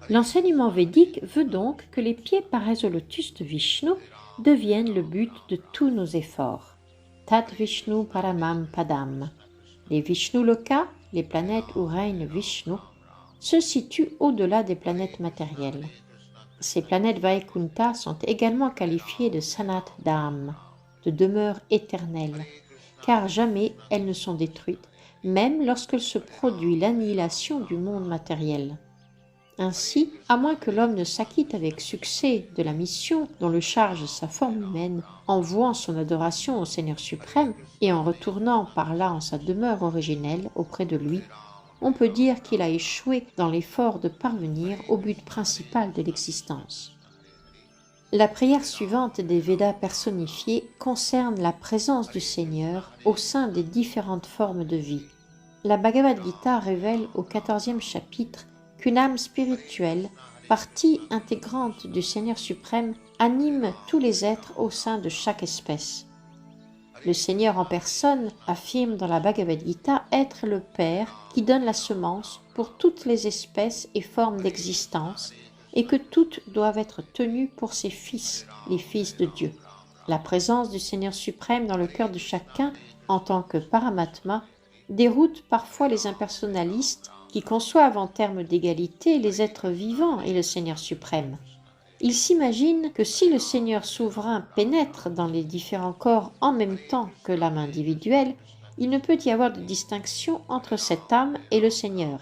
L'enseignement védique veut donc que les pieds paraissent au lotus de Vishnu deviennent le but de tous nos efforts. Tat Vishnu Paramam Padam. Les Vishnu Lokas, les planètes où règne Vishnu, se situent au-delà des planètes matérielles. Ces planètes Vaikunta sont également qualifiées de Sanat Dham, de demeure éternelle, car jamais elles ne sont détruites, même lorsque se produit l'annihilation du monde matériel. Ainsi, à moins que l'homme ne s'acquitte avec succès de la mission dont le charge sa forme humaine, en vouant son adoration au Seigneur suprême et en retournant par là en sa demeure originelle auprès de lui, on peut dire qu'il a échoué dans l'effort de parvenir au but principal de l'existence. La prière suivante des Védas personnifiés concerne la présence du Seigneur au sein des différentes formes de vie. La Bhagavad Gita révèle au 14e chapitre qu'une âme spirituelle, partie intégrante du Seigneur suprême, anime tous les êtres au sein de chaque espèce. Le Seigneur en personne affirme dans la Bhagavad Gita être le Père qui donne la semence pour toutes les espèces et formes d'existence et que toutes doivent être tenues pour ses fils, les fils de Dieu. La présence du Seigneur suprême dans le cœur de chacun en tant que Paramatma déroute parfois les impersonnalistes qui conçoivent en termes d'égalité les êtres vivants et le Seigneur suprême. Ils s'imaginent que si le Seigneur souverain pénètre dans les différents corps en même temps que l'âme individuelle, il ne peut y avoir de distinction entre cette âme et le Seigneur.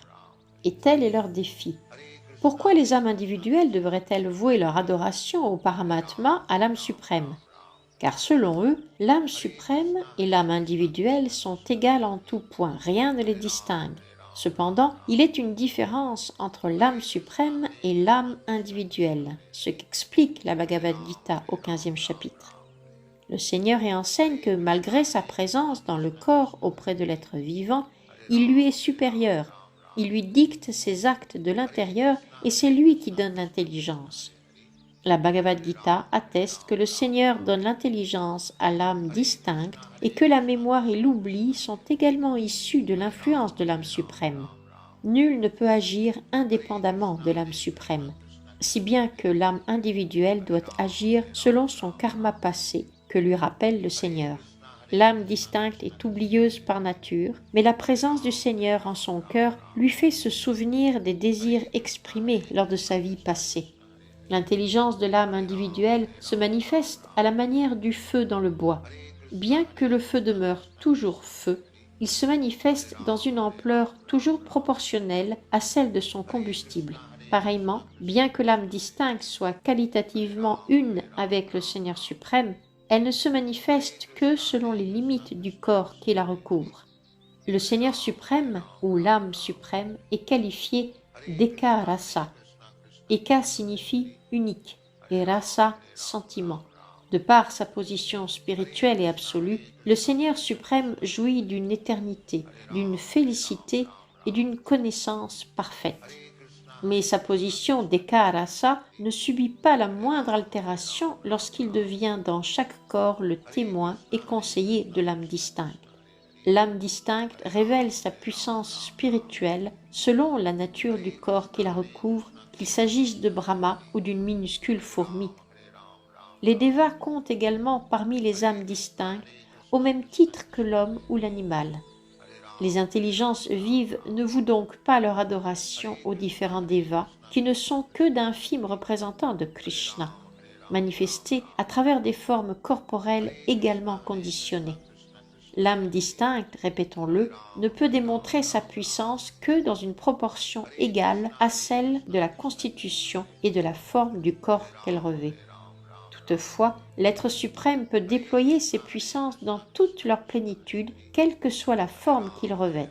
Et tel est leur défi. Pourquoi les âmes individuelles devraient-elles vouer leur adoration au Paramatma, à l'âme suprême ? Car selon eux, l'âme suprême et l'âme individuelle sont égales en tout point, rien ne les distingue. Cependant, il est une différence entre l'âme suprême et l'âme individuelle, ce qu'explique la Bhagavad Gita au 15e chapitre. Le Seigneur y enseigne que malgré sa présence dans le corps auprès de l'être vivant, il lui est supérieur, il lui dicte ses actes de l'intérieur et c'est lui qui donne l'intelligence. La Bhagavad Gita atteste que le Seigneur donne l'intelligence à l'âme distincte et que la mémoire et l'oubli sont également issus de l'influence de l'âme suprême. Nul ne peut agir indépendamment de l'âme suprême, si bien que l'âme individuelle doit agir selon son karma passé que lui rappelle le Seigneur. L'âme distincte est oublieuse par nature, mais la présence du Seigneur en son cœur lui fait se souvenir des désirs exprimés lors de sa vie passée. L'intelligence de l'âme individuelle se manifeste à la manière du feu dans le bois. Bien que le feu demeure toujours feu, il se manifeste dans une ampleur toujours proportionnelle à celle de son combustible. Pareillement, bien que l'âme distincte soit qualitativement une avec le Seigneur suprême, elle ne se manifeste que selon les limites du corps qui la recouvre. Le Seigneur suprême, ou l'âme suprême, est qualifié d'Eka Rasa. Eka signifie unique et rasa sentiment. De par sa position spirituelle et absolue, le Seigneur suprême jouit d'une éternité, d'une félicité et d'une connaissance parfaite. Mais sa position d'Eka Rasa ne subit pas la moindre altération lorsqu'il devient dans chaque corps le témoin et conseiller de l'âme distincte. L'âme distincte révèle sa puissance spirituelle selon la nature du corps qui la recouvre, qu'il s'agisse de Brahma ou d'une minuscule fourmi. Les Devas comptent également parmi les âmes distinctes, au même titre que l'homme ou l'animal. Les intelligences vives ne vouent donc pas leur adoration aux différents Devas, qui ne sont que d'infimes représentants de Krishna, manifestés à travers des formes corporelles également conditionnées. L'âme distincte, répétons-le, ne peut démontrer sa puissance que dans une proportion égale à celle de la constitution et de la forme du corps qu'elle revêt. Toutefois, l'être suprême peut déployer ses puissances dans toute leur plénitude, quelle que soit la forme qu'il revête.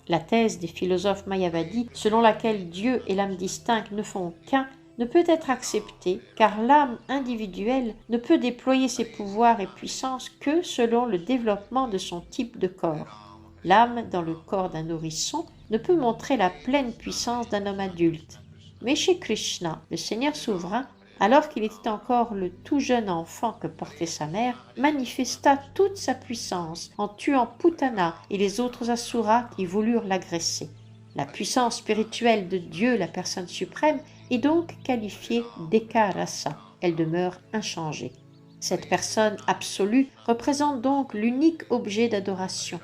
La thèse des philosophes mayavadis, selon laquelle Dieu et l'âme distincte ne font qu'un, ne peut être acceptée car l'âme individuelle ne peut déployer ses pouvoirs et puissances que selon le développement de son type de corps. L'âme dans le corps d'un nourrisson ne peut montrer la pleine puissance d'un homme adulte. Mais chez Krishna, le Seigneur souverain, alors qu'il était encore le tout jeune enfant que portait sa mère, manifesta toute sa puissance en tuant Putana et les autres asuras qui voulurent l'agresser. La puissance spirituelle de Dieu, la personne suprême, est donc qualifiée d'Eka Rasa. Elle demeure inchangée. Cette personne absolue représente donc l'unique objet d'adoration.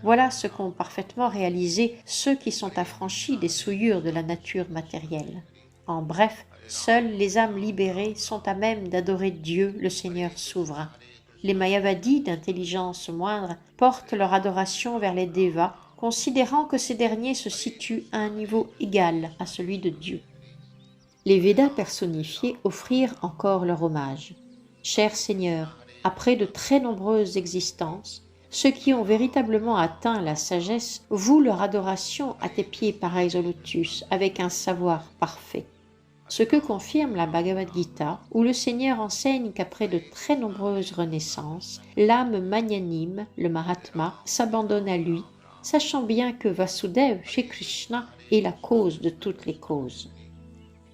Voilà ce qu'ont parfaitement réalisé ceux qui sont affranchis des souillures de la nature matérielle. En bref, seules les âmes libérées sont à même d'adorer Dieu, le Seigneur souverain. Les Mayavadis d'intelligence moindre portent leur adoration vers les Devas, considérant que ces derniers se situent à un niveau égal à celui de Dieu. Les Védas personnifiés offrirent encore leur hommage. Cher Seigneur, après de très nombreuses existences, ceux qui ont véritablement atteint la sagesse vouent leur adoration à tes pieds pareils au lotus, avec un savoir parfait. Ce que confirme la Bhagavad Gita, où le Seigneur enseigne qu'après de très nombreuses renaissances, l'âme magnanime, le Mahatma, s'abandonne à lui, sachant bien que Vasudeva, chez Krishna, est la cause de toutes les causes.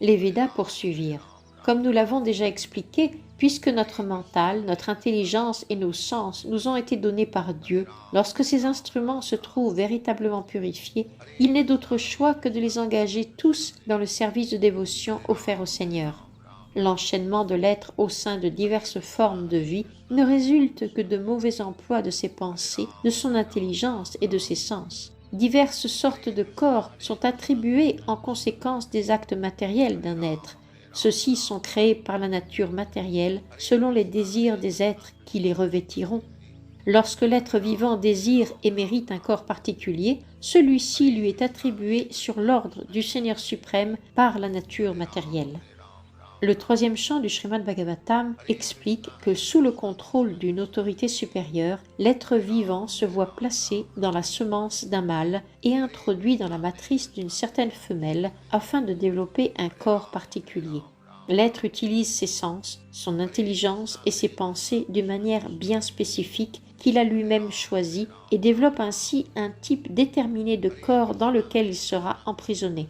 Les Védas poursuivirent. Comme nous l'avons déjà expliqué, puisque notre mental, notre intelligence et nos sens nous ont été donnés par Dieu, lorsque ces instruments se trouvent véritablement purifiés, il n'est d'autre choix que de les engager tous dans le service de dévotion offert au Seigneur. L'enchaînement de l'être au sein de diverses formes de vie ne résulte que de mauvais emplois de ses pensées, de son intelligence et de ses sens. Diverses sortes de corps sont attribués en conséquence des actes matériels d'un être. Ceux-ci sont créés par la nature matérielle selon les désirs des êtres qui les revêtiront. Lorsque l'être vivant désire et mérite un corps particulier, celui-ci lui est attribué sur l'ordre du Seigneur suprême par la nature matérielle. Le troisième chant du Srimad Bhagavatam explique que sous le contrôle d'une autorité supérieure, l'être vivant se voit placé dans la semence d'un mâle et introduit dans la matrice d'une certaine femelle afin de développer un corps particulier. L'être utilise ses sens, son intelligence et ses pensées d'une manière bien spécifique qu'il a lui-même choisie et développe ainsi un type déterminé de corps dans lequel il sera emprisonné.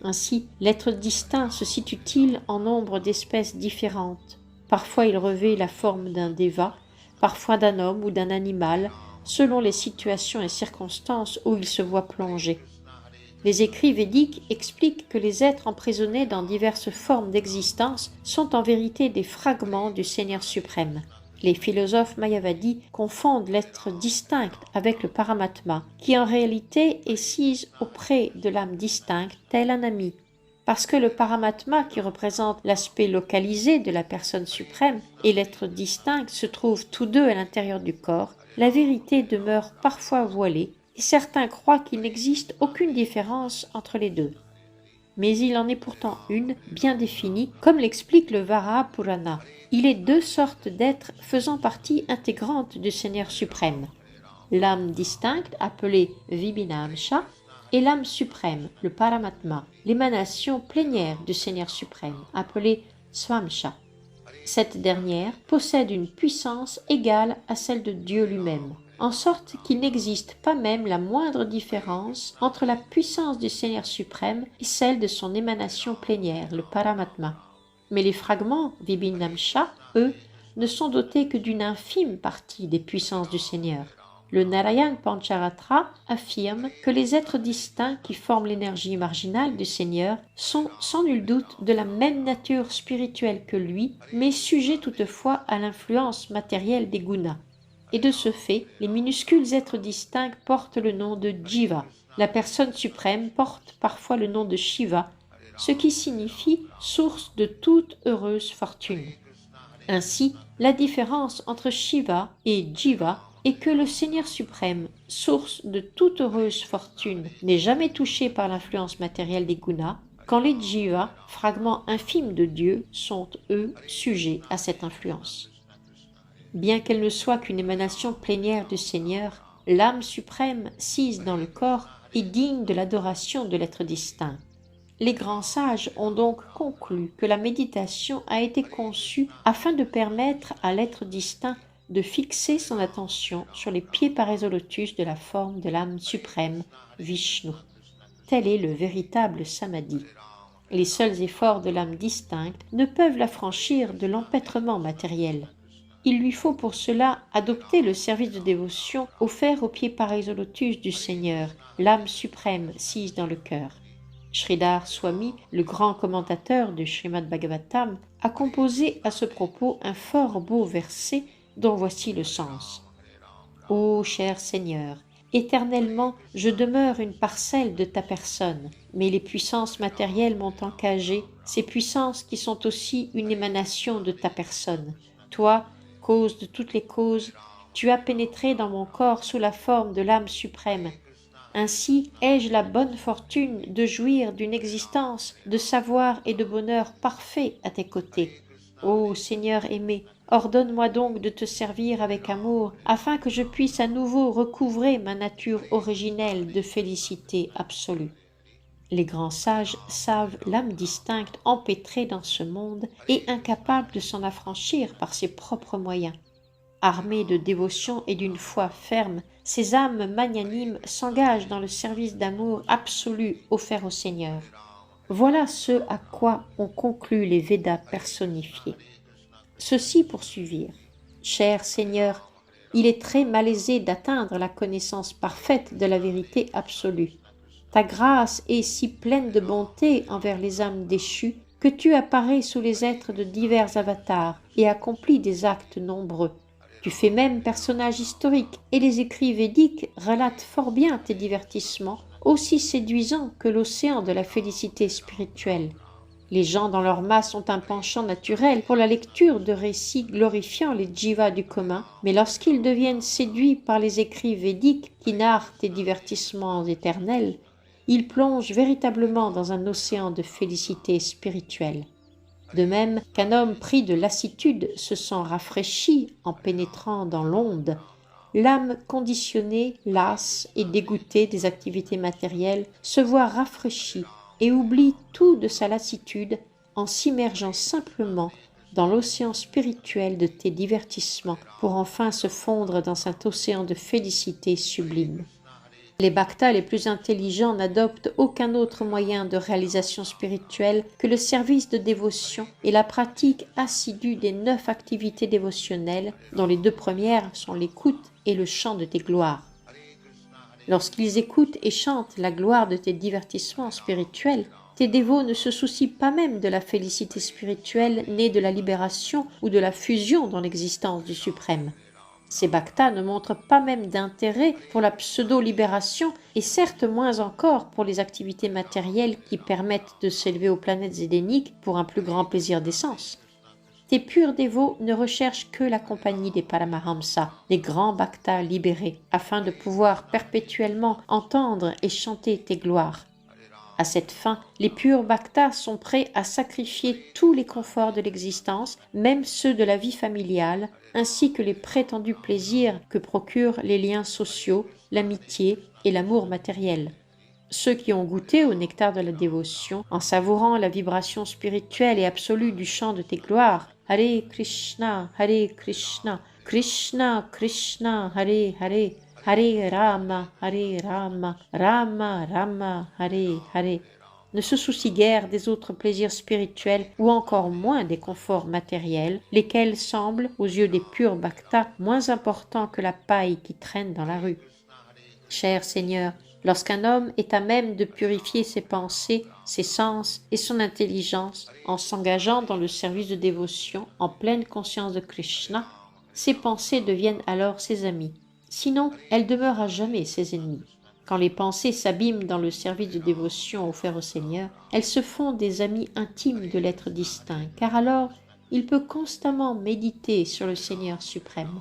Ainsi, l'être distinct se situe-t-il en nombre d'espèces différentes. Parfois il revêt la forme d'un déva, parfois d'un homme ou d'un animal, selon les situations et circonstances où il se voit plongé. Les écrits védiques expliquent que les êtres emprisonnés dans diverses formes d'existence sont en vérité des fragments du Seigneur suprême. Les philosophes mayavadis confondent l'être distinct avec le Paramatma, qui en réalité est sis auprès de l'âme distincte, tel un ami. Parce que le Paramatma, qui représente l'aspect localisé de la personne suprême, et l'être distinct se trouvent tous deux à l'intérieur du corps, la vérité demeure parfois voilée, et certains croient qu'il n'existe aucune différence entre les deux. Mais il en est pourtant une, bien définie, comme l'explique le Varaha Purana. Il est deux sortes d'êtres faisant partie intégrante du Seigneur suprême. L'âme distincte, appelée Vibhinamsha, et l'âme suprême, le Paramatma, l'émanation plénière du Seigneur suprême, appelée Swamsha. Cette dernière possède une puissance égale à celle de Dieu lui-même, en sorte qu'il n'existe pas même la moindre différence entre la puissance du Seigneur suprême et celle de son émanation plénière, le Paramatma. Mais les fragments Vibhinamsha, eux, ne sont dotés que d'une infime partie des puissances du Seigneur. Le Narayan Pancharatra affirme que les êtres distincts qui forment l'énergie marginale du Seigneur sont sans nul doute de la même nature spirituelle que lui, mais sujets toutefois à l'influence matérielle des gunas. Et de ce fait, les minuscules êtres distincts portent le nom de Jiva. La personne suprême porte parfois le nom de Shiva, ce qui signifie source de toute heureuse fortune. Ainsi, la différence entre Shiva et Jiva est que le Seigneur suprême, source de toute heureuse fortune, n'est jamais touché par l'influence matérielle des gunas, quand les Jivas, fragments infimes de Dieu, sont, eux, sujets à cette influence. Bien qu'elle ne soit qu'une émanation plénière du Seigneur, l'âme suprême, sise dans le corps, est digne de l'adoration de l'être distinct. Les grands sages ont donc conclu que la méditation a été conçue afin de permettre à l'être distinct de fixer son attention sur les pieds pareils au lotus de la forme de l'âme suprême, Vishnu. Tel est le véritable samadhi. Les seuls efforts de l'âme distincte ne peuvent l'affranchir de l'empêtrement matériel. il lui faut pour cela adopter le service de dévotion offert aux pieds pareils au lotus du Seigneur, l'âme suprême sise dans le cœur. Sridhar Swami, le grand commentateur du Srimad Bhagavatam, a composé à ce propos un fort beau verset dont voici le sens. Ô cher Seigneur, éternellement je demeure une parcelle de ta personne, mais les puissances matérielles m'ont encagé, ces puissances qui sont aussi une émanation de ta personne. Toi, cause de toutes les causes, tu as pénétré dans mon corps sous la forme de l'âme suprême. Ainsi ai-je la bonne fortune de jouir d'une existence de savoir et de bonheur parfait à tes côtés. Ô Seigneur aimé, ordonne-moi donc de te servir avec amour, afin que je puisse à nouveau recouvrer ma nature originelle de félicité absolue. Les grands sages savent l'âme distincte empêtrée dans ce monde et incapable de s'en affranchir par ses propres moyens. Armées de dévotion et d'une foi ferme, ces âmes magnanimes s'engagent dans le service d'amour absolu offert au Seigneur. Voilà ce à quoi ont conclu les Védas personnifiés. Ceux-ci poursuivirent. Cher Seigneur, il est très malaisé d'atteindre la connaissance parfaite de la vérité absolue. Ta grâce est si pleine de bonté envers les âmes déchues que tu apparais sous les êtres de divers avatars et accomplis des actes nombreux. Tu fais même personnage historique et les écrits védiques relatent fort bien tes divertissements, aussi séduisants que l'océan de la félicité spirituelle. Les gens dans leur masse ont un penchant naturel pour la lecture de récits glorifiant les djivas du commun, mais lorsqu'ils deviennent séduits par les écrits védiques qui narrent tes divertissements éternels, ils plongent véritablement dans un océan de félicité spirituelle. De même qu'un homme pris de lassitude se sent rafraîchi en pénétrant dans l'onde, l'âme conditionnée, lasse et dégoûtée des activités matérielles se voit rafraîchie et oublie tout de sa lassitude en s'immergeant simplement dans l'océan spirituel de tes divertissements pour enfin se fondre dans cet océan de félicité sublime. Les bhaktas les plus intelligents n'adoptent aucun autre moyen de réalisation spirituelle que le service de dévotion et la pratique assidue des 9 activités dévotionnelles, dont les 2 premières sont l'écoute et le chant de tes gloires. Lorsqu'ils écoutent et chantent la gloire de tes divertissements spirituels, tes dévots ne se soucient pas même de la félicité spirituelle née de la libération ou de la fusion dans l'existence du Suprême. Ces bhaktas ne montrent pas même d'intérêt pour la pseudo-libération et certes moins encore pour les activités matérielles qui permettent de s'élever aux planètes édéniques pour un plus grand plaisir d'essence. Tes purs dévots ne recherchent que la compagnie des Paramahamsa, les grands bhaktas libérés, afin de pouvoir perpétuellement entendre et chanter tes gloires. À cette fin, les purs bhaktas sont prêts à sacrifier tous les conforts de l'existence, même ceux de la vie familiale, ainsi que les prétendus plaisirs que procurent les liens sociaux, l'amitié et l'amour matériel. Ceux qui ont goûté au nectar de la dévotion, en savourant la vibration spirituelle et absolue du chant de tes gloires, Hare Krishna, Krishna Krishna, Hare Hare, Hare Rama, Rama Rama, Hare Hare, ne se soucient guère des autres plaisirs spirituels ou encore moins des conforts matériels, lesquels semblent, aux yeux des purs bhaktas, moins importants que la paille qui traîne dans la rue. Cher Seigneur, lorsqu'un homme est à même de purifier ses pensées, ses sens et son intelligence en s'engageant dans le service de dévotion en pleine conscience de Krishna, ses pensées deviennent alors ses amis. Sinon, elles demeurent à jamais ses ennemis. Quand les pensées s'abîment dans le service de dévotion offert au Seigneur, elles se font des amis intimes de l'être distinct, car alors il peut constamment méditer sur le Seigneur suprême.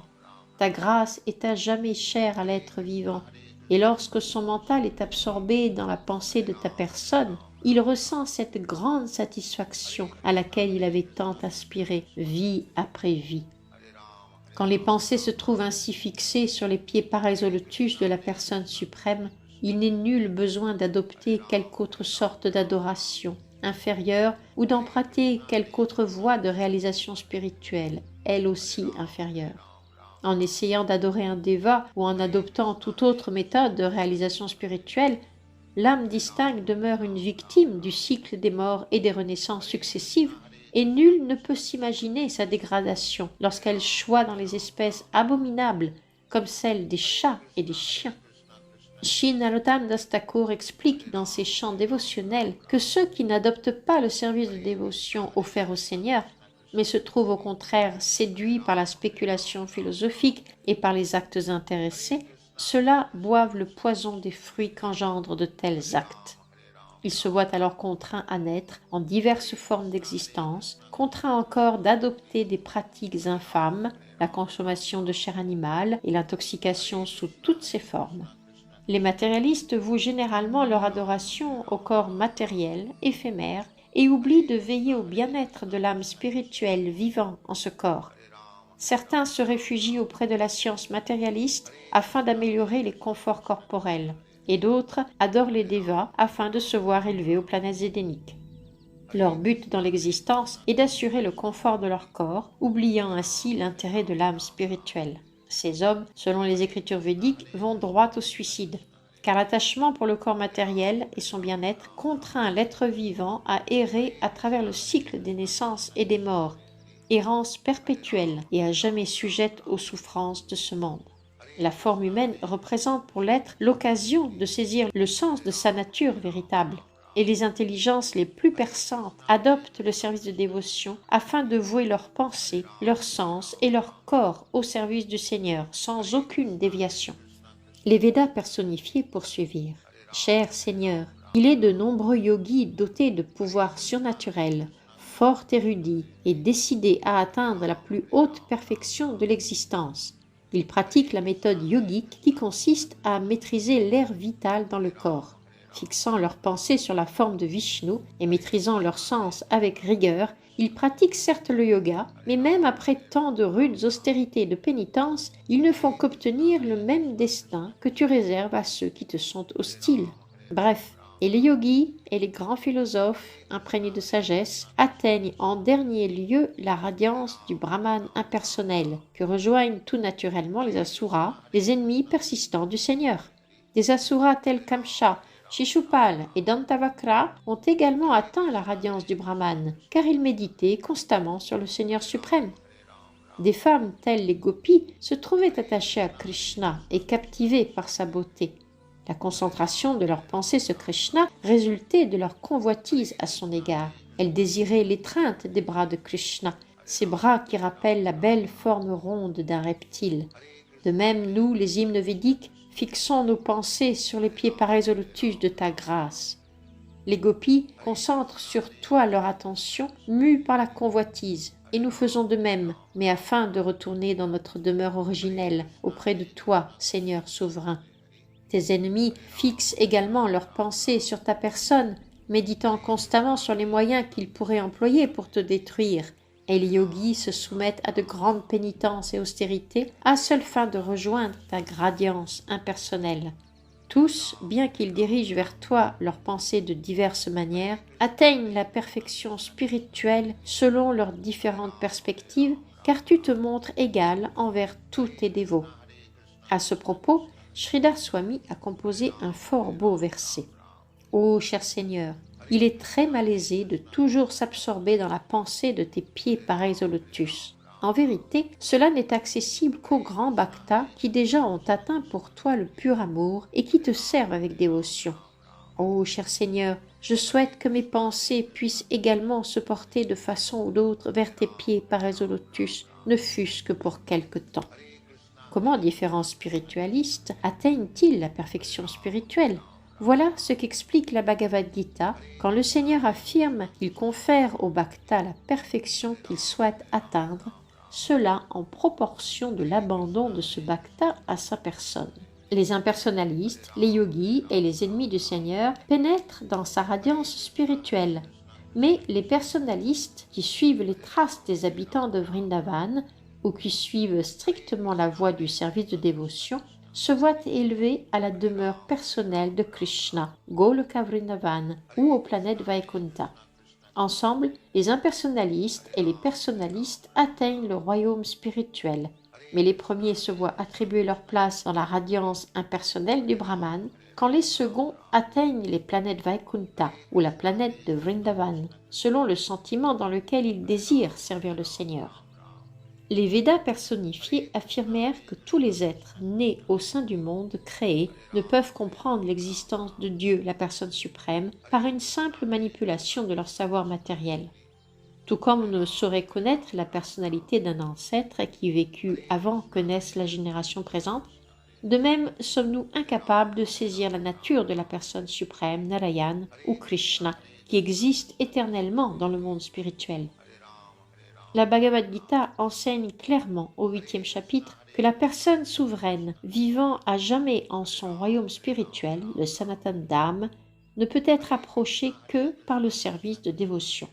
Ta grâce est à jamais chère à l'être vivant, et lorsque son mental est absorbé dans la pensée de ta personne, il ressent cette grande satisfaction à laquelle il avait tant aspiré, vie après vie. Quand les pensées se trouvent ainsi fixées sur les pieds pareils au lotus de la personne suprême, il n'est nul besoin d'adopter quelque autre sorte d'adoration inférieure ou d'emprunter quelque autre voie de réalisation spirituelle, elle aussi inférieure. En essayant d'adorer un déva ou en adoptant toute autre méthode de réalisation spirituelle, l'âme distincte demeure une victime du cycle des morts et des renaissances successives et nul ne peut s'imaginer sa dégradation lorsqu'elle choit dans les espèces abominables comme celle des chats et des chiens. Sri Narottam Das Thakur explique dans ses chants dévotionnels que ceux qui n'adoptent pas le service de dévotion offert au Seigneur, mais se trouvent au contraire séduits par la spéculation philosophique et par les actes intéressés, ceux-là boivent le poison des fruits qu'engendrent de tels actes. Ils se voient alors contraints à naître en diverses formes d'existence, contraints encore d'adopter des pratiques infâmes, la consommation de chair animale et l'intoxication sous toutes ses formes. Les matérialistes vouent généralement leur adoration au corps matériel, éphémère, et oublient de veiller au bien-être de l'âme spirituelle vivant en ce corps. Certains se réfugient auprès de la science matérialiste afin d'améliorer les conforts corporels, et d'autres adorent les dévas afin de se voir élevés aux planètes édéniques. Leur but dans l'existence est d'assurer le confort de leur corps, oubliant ainsi l'intérêt de l'âme spirituelle. Ces hommes, selon les écritures védiques, vont droit au suicide, car l'attachement pour le corps matériel et son bien-être contraint l'être vivant à errer à travers le cycle des naissances et des morts, errance perpétuelle et à jamais sujette aux souffrances de ce monde. La forme humaine représente pour l'être l'occasion de saisir le sens de sa nature véritable, et les intelligences les plus perçantes adoptent le service de dévotion afin de vouer leurs pensées, leur sens et leur corps au service du Seigneur sans aucune déviation. Les Védas personnifiés poursuivirent. Cher Seigneur, il est de nombreux yogis dotés de pouvoirs surnaturels, fort érudits et décidés à atteindre la plus haute perfection de l'existence. Ils pratiquent la méthode yogique qui consiste à maîtriser l'air vital dans le corps. Fixant leurs pensées sur la forme de Vishnu et maîtrisant leur sens avec rigueur, ils pratiquent certes le yoga, mais même après tant de rudes austérités et de pénitences, ils ne font qu'obtenir le même destin que tu réserves à ceux qui te sont hostiles. Bref, et les yogis et les grands philosophes, imprégnés de sagesse, atteignent en dernier lieu la radiance du Brahman impersonnel, que rejoignent tout naturellement les asuras, les ennemis persistants du Seigneur. Des asuras tels qu'Amsha, Shishupal et Dantavakra ont également atteint la radiance du Brahman, car ils méditaient constamment sur le Seigneur suprême. Des femmes telles les gopis se trouvaient attachées à Krishna et captivées par sa beauté. La concentration de leurs pensées sur Krishna résultait de leur convoitise à son égard. Elles désiraient l'étreinte des bras de Krishna, ces bras qui rappellent la belle forme ronde d'un reptile. De même, nous, les hymnes védiques, fixons nos pensées sur les pieds pareils au lotus de ta grâce. Les gopis concentrent sur toi leur attention, mus par la convoitise, et nous faisons de même, mais afin de retourner dans notre demeure originelle, auprès de toi, Seigneur souverain. Tes ennemis fixent également leurs pensées sur ta personne, méditant constamment sur les moyens qu'ils pourraient employer pour te détruire, et les yogis se soumettent à de grandes pénitences et austérités à seule fin de rejoindre ta radiance impersonnelle. Tous, bien qu'ils dirigent vers toi leurs pensées de diverses manières, atteignent la perfection spirituelle selon leurs différentes perspectives, car tu te montres égal envers tous tes dévots. À ce propos, Sridhar Swami a composé un fort beau verset. Ô cher Seigneur, il est très malaisé de toujours s'absorber dans la pensée de tes pieds pareils au lotus. En vérité, cela n'est accessible qu'aux grands bhaktas qui déjà ont atteint pour toi le pur amour et qui te servent avec dévotion. Ô cher Seigneur, je souhaite que mes pensées puissent également se porter de façon ou d'autre vers tes pieds pareils au lotus, ne fût-ce que pour quelque temps. Comment différents spiritualistes atteignent-ils la perfection spirituelle ? Voilà ce qu'explique la Bhagavad Gita quand le Seigneur affirme qu'il confère au bhakta la perfection qu'il souhaite atteindre, cela en proportion de l'abandon de ce bhakta à sa personne. Les impersonnalistes, les yogis et les ennemis du Seigneur pénètrent dans sa radiance spirituelle, mais les personnalistes qui suivent les traces des habitants de Vrindavan ou qui suivent strictement la voie du service de dévotion se voient élevés à la demeure personnelle de Krishna, Goloka Vrindavan ou aux planètes Vaikunta. Ensemble, les impersonnalistes et les personnalistes atteignent le royaume spirituel, mais les premiers se voient attribuer leur place dans la radiance impersonnelle du Brahman, quand les seconds atteignent les planètes Vaikunta ou la planète de Vrindavan. selon le sentiment dans lequel ils désirent servir le Seigneur. Les Védas personnifiés affirmèrent que tous les êtres nés au sein du monde créé ne peuvent comprendre l'existence de Dieu, la personne suprême, par une simple manipulation de leur savoir matériel. Tout comme on ne saurait connaître la personnalité d'un ancêtre qui vécut avant que naisse la génération présente, de même sommes-nous incapables de saisir la nature de la personne suprême, Narayana ou Krishna, qui existe éternellement dans le monde spirituel. La Bhagavad Gita enseigne clairement au 8e chapitre que la personne souveraine vivant à jamais en son royaume spirituel, le Sanatana Dham, ne peut être approchée que par le service de dévotion.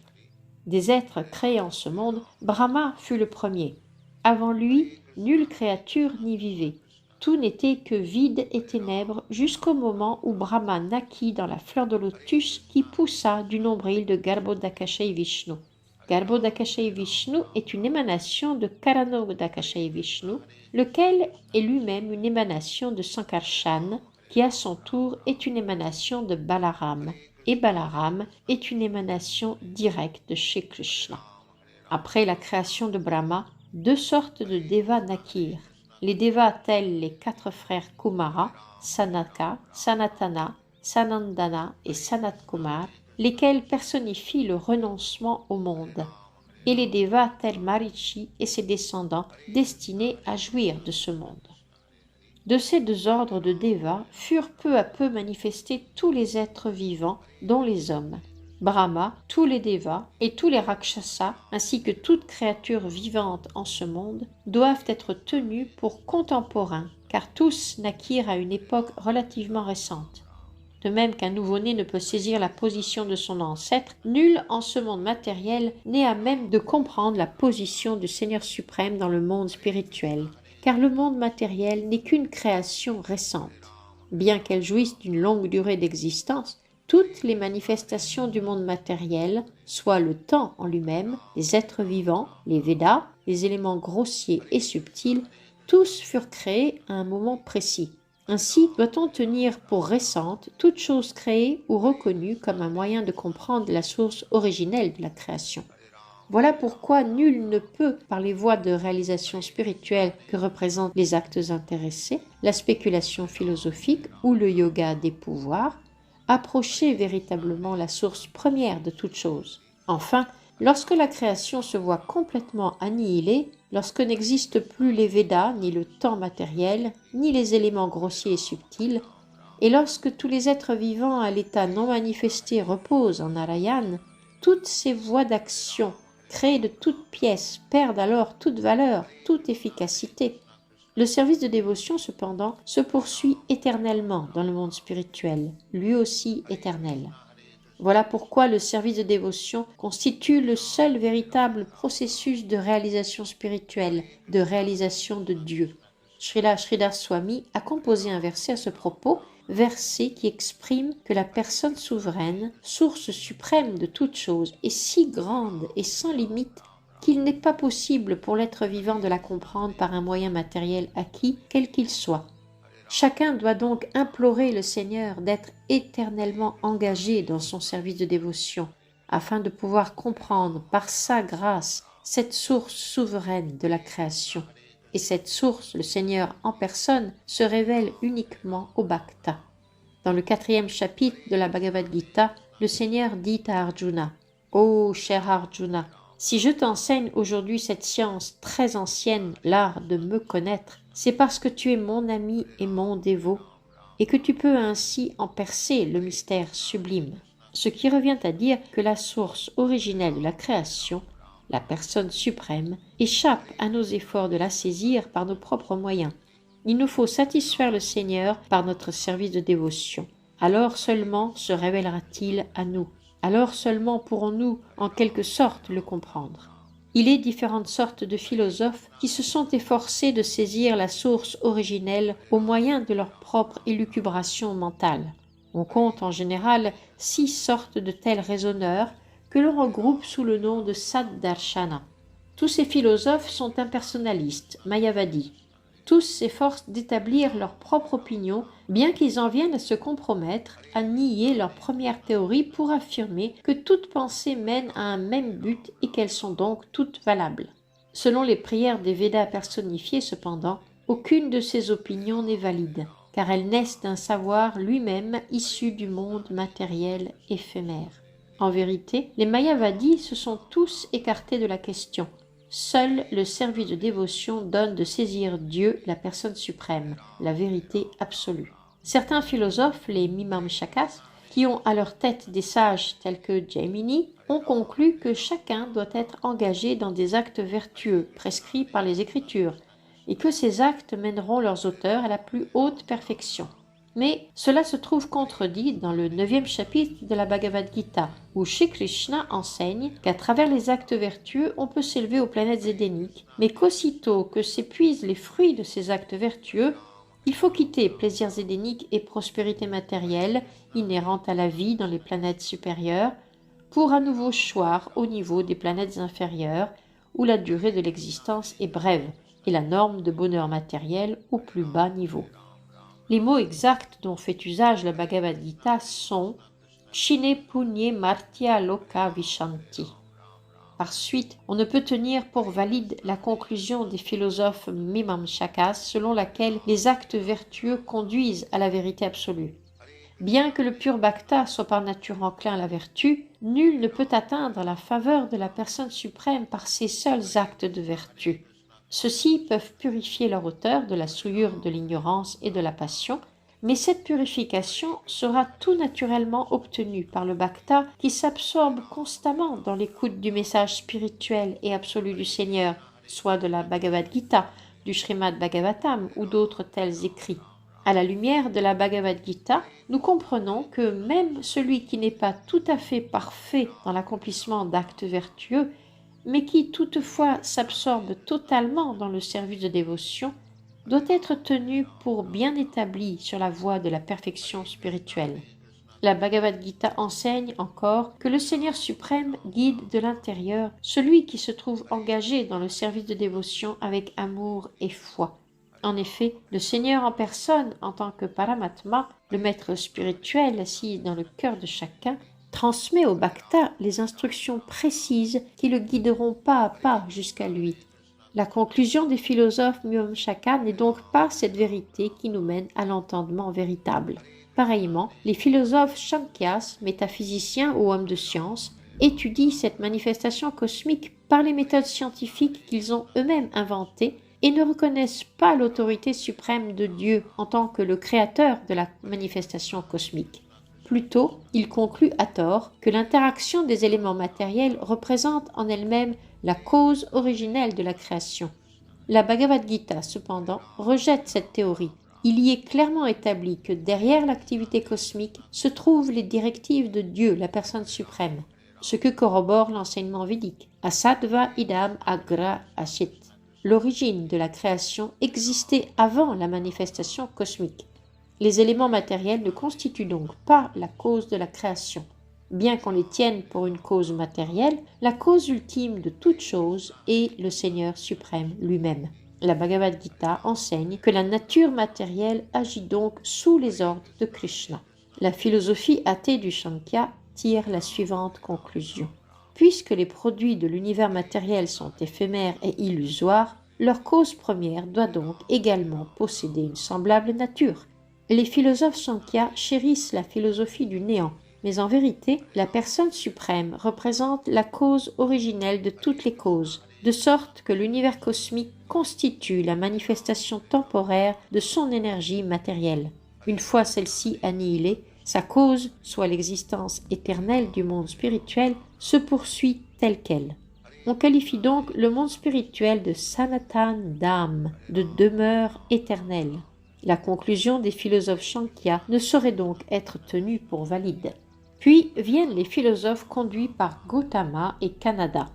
Des êtres créés en ce monde, Brahma fut le premier. Avant lui, nulle créature n'y vivait. Tout n'était que vide et ténèbres jusqu'au moment où Brahma naquit dans la fleur de lotus qui poussa du nombril de Garbhodakashayi Vishnu. Garbhodakashayi Vishnu est une émanation de Karanodakashayi Vishnu, lequel est lui-même une émanation de Sankarshan, qui à son tour est une émanation de Balaram, et Balaram est une émanation directe de Shri Krishna. Après la création de Brahma, deux sortes de Devas naquirent. Les Devas tels les quatre frères Kumara, Sanaka, Sanatana, Sanandana et Sanatkumar, lesquels personnifient le renoncement au monde, et les Devas tels Marichi et ses descendants destinés à jouir de ce monde. De ces deux ordres de Devas furent peu à peu manifestés tous les êtres vivants, dont les hommes. Brahma, tous les Devas et tous les Rakshasas, ainsi que toute créature vivante en ce monde, doivent être tenus pour contemporains, car tous naquirent à une époque relativement récente. De même qu'un nouveau-né ne peut saisir la position de son ancêtre, nul en ce monde matériel n'est à même de comprendre la position du Seigneur suprême dans le monde spirituel, car le monde matériel n'est qu'une création récente. Bien qu'elle jouisse d'une longue durée d'existence, toutes les manifestations du monde matériel, soit le temps en lui-même, les êtres vivants, les Védas, les éléments grossiers et subtils, tous furent créés à un moment précis. Ainsi doit-on tenir pour récente toute chose créée ou reconnue comme un moyen de comprendre la source originelle de la création. Voilà pourquoi nul ne peut, par les voies de réalisation spirituelle que représentent les actes intéressés, la spéculation philosophique ou le yoga des pouvoirs, approcher véritablement la source première de toute chose. Enfin, lorsque la création se voit complètement annihilée, lorsque n'existent plus les Védas, ni le temps matériel, ni les éléments grossiers et subtils, et lorsque tous les êtres vivants à l'état non manifesté reposent en Narayana, toutes ces voies d'action, créées de toutes pièces, perdent alors toute valeur, toute efficacité. Le service de dévotion, cependant, se poursuit éternellement dans le monde spirituel, lui aussi éternel. Voilà pourquoi le service de dévotion constitue le seul véritable processus de réalisation spirituelle, de réalisation de Dieu. Srila Sridhar Swami a composé un verset à ce propos, verset qui exprime que la personne souveraine, source suprême de toute chose, est si grande et sans limite qu'il n'est pas possible pour l'être vivant de la comprendre par un moyen matériel acquis, quel qu'il soit. Chacun doit donc implorer le Seigneur d'être éternellement engagé dans son service de dévotion, afin de pouvoir comprendre par sa grâce cette source souveraine de la création. Et cette source, le Seigneur en personne, se révèle uniquement au Bhakta. Dans le 4e chapitre de la Bhagavad Gita, le Seigneur dit à Arjuna, « Ô cher Arjuna, si je t'enseigne aujourd'hui cette science très ancienne, l'art de me connaître, c'est parce que tu es mon ami et mon dévot, et que tu peux ainsi en percer le mystère sublime. Ce qui revient à dire que la source originelle de la création, la personne suprême, échappe à nos efforts de la saisir par nos propres moyens. Il nous faut satisfaire le Seigneur par notre service de dévotion. Alors seulement se révélera-t-il à nous. Alors seulement pourrons-nous, en quelque sorte, le comprendre. Il est différentes sortes de philosophes qui se sont efforcés de saisir la source originelle au moyen de leur propre élucubration mentale. On compte en général 6 sortes de tels raisonneurs que l'on regroupe sous le nom de Saddarshana. Tous ces philosophes sont impersonnalistes, mayavadis. Tous s'efforcent d'établir leur propre opinion, bien qu'ils en viennent à se compromettre, à nier leur première théorie pour affirmer que toute pensée mène à un même but et qu'elles sont donc toutes valables. Selon les prières des Védas personnifiés, cependant, aucune de ces opinions n'est valide, car elles naissent d'un savoir lui-même issu du monde matériel éphémère. En vérité, les Mayavadis se sont tous écartés de la question. Seul le service de dévotion donne de saisir Dieu, la personne suprême, la vérité absolue. Certains philosophes, les Mimamchakas, qui ont à leur tête des sages tels que Jaimini, ont conclu que chacun doit être engagé dans des actes vertueux prescrits par les Écritures, et que ces actes mèneront leurs auteurs à la plus haute perfection. Mais cela se trouve contredit dans le 9e chapitre de la Bhagavad Gita, où Shri Krishna enseigne qu'à travers les actes vertueux, on peut s'élever aux planètes édéniques, mais qu'aussitôt que s'épuisent les fruits de ces actes vertueux, il faut quitter plaisirs édéniques et prospérité matérielle inhérente à la vie dans les planètes supérieures, pour à nouveau choir au niveau des planètes inférieures, où la durée de l'existence est brève et la norme de bonheur matériel au plus bas niveau. Les mots exacts dont fait usage la Bhagavad Gita sont Kshine Punye Martya Loka Vishanti. Par suite, on ne peut tenir pour valide la conclusion des philosophes Mimamchakas selon laquelle les actes vertueux conduisent à la vérité absolue. Bien que le pur bhakta soit par nature enclin à la vertu, nul ne peut atteindre la faveur de la personne suprême par ses seuls actes de vertu. Ceux-ci peuvent purifier leur auteur de la souillure de l'ignorance et de la passion, mais cette purification sera tout naturellement obtenue par le bhakta qui s'absorbe constamment dans l'écoute du message spirituel et absolu du Seigneur, soit de la Bhagavad Gita, du Srimad Bhagavatam ou d'autres tels écrits. À la lumière de la Bhagavad Gita, nous comprenons que même celui qui n'est pas tout à fait parfait dans l'accomplissement d'actes vertueux, mais qui toutefois s'absorbe totalement dans le service de dévotion, doit être tenu pour bien établi sur la voie de la perfection spirituelle. La Bhagavad Gita enseigne encore que le Seigneur suprême guide de l'intérieur celui qui se trouve engagé dans le service de dévotion avec amour et foi. En effet, le Seigneur en personne, en tant que Paramatma, le maître spirituel assis dans le cœur de chacun, transmet au bhakta les instructions précises qui le guideront pas à pas jusqu'à lui. La conclusion des philosophes Mimamchakas n'est donc pas cette vérité qui nous mène à l'entendement véritable. Pareillement, les philosophes Shankyas, métaphysiciens ou hommes de science, étudient cette manifestation cosmique par les méthodes scientifiques qu'ils ont eux-mêmes inventées et ne reconnaissent pas l'autorité suprême de Dieu en tant que le créateur de la manifestation cosmique. Plutôt, ils concluent à tort que l'interaction des éléments matériels représente en elle-même la cause originelle de la création. La Bhagavad Gita, cependant, rejette cette théorie. Il y est clairement établi que derrière l'activité cosmique se trouvent les directives de Dieu, la personne suprême, ce que corrobore l'enseignement védique. Asattva idam agra asit. L'origine de la création existait avant la manifestation cosmique. Les éléments matériels ne constituent donc pas la cause de la création. Bien qu'on les tienne pour une cause matérielle, la cause ultime de toute chose est le Seigneur suprême lui-même. La Bhagavad Gita enseigne que la nature matérielle agit donc sous les ordres de Krishna. La philosophie athée du Shankya tire la suivante conclusion. Puisque les produits de l'univers matériel sont éphémères et illusoires, leur cause première doit donc également posséder une semblable nature. Les philosophes Sankhya chérissent la philosophie du néant, mais en vérité, la personne suprême représente la cause originelle de toutes les causes, de sorte que l'univers cosmique constitue la manifestation temporaire de son énergie matérielle. Une fois celle-ci annihilée, sa cause, soit l'existence éternelle du monde spirituel, se poursuit telle qu'elle. On qualifie donc le monde spirituel de Sanatan Dham, de demeure éternelle. La conclusion des philosophes Shankya ne saurait donc être tenue pour valide. Puis viennent les philosophes conduits par Gautama et Kanada.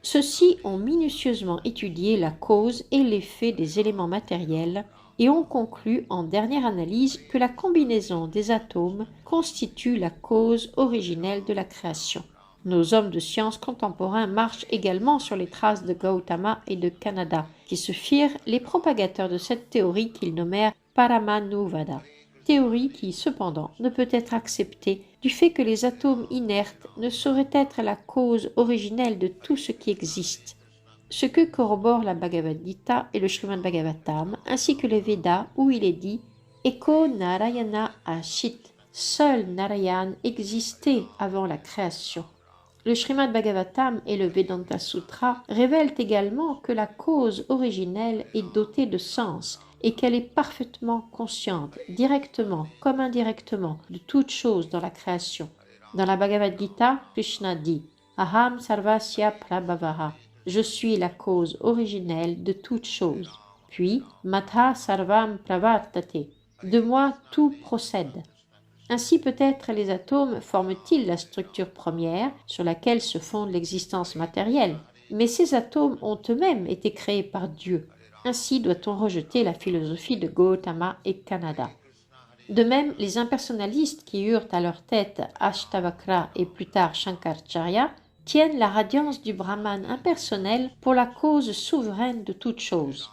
Ceux-ci ont minutieusement étudié la cause et l'effet des éléments matériels et ont conclu en dernière analyse que la combinaison des atomes constitue la cause originelle de la création. Nos hommes de science contemporains marchent également sur les traces de Gautama et de Kanada qui se firent les propagateurs de cette théorie qu'ils nommèrent Paramanuvada, théorie qui, cependant, ne peut être acceptée du fait que les atomes inertes ne sauraient être la cause originelle de tout ce qui existe, ce que corroborent la Bhagavad Gita et le Srimad Bhagavatam, ainsi que les Védas, où il est dit « Eko Narayana Ashit » seul Narayan existait avant la création. Le Srimad Bhagavatam et le Vedanta Sutra révèlent également que la cause originelle est dotée de sens et qu'elle est parfaitement consciente, directement comme indirectement, de toute chose dans la création. Dans la Bhagavad Gita, Krishna dit « Aham sarvasya prabhavaha » je suis la cause originelle de toute chose. Puis « Matha sarvam pravartate » de moi tout procède. Ainsi peut-être les atomes forment-ils la structure première sur laquelle se fonde l'existence matérielle, mais ces atomes ont eux-mêmes été créés par Dieu. Ainsi doit-on rejeter la philosophie de Gautama et Kanada. De même, les impersonnalistes qui eurent à leur tête Ashtavakra et plus tard Shankaracharya tiennent la radiance du Brahman impersonnel pour la cause souveraine de toute chose.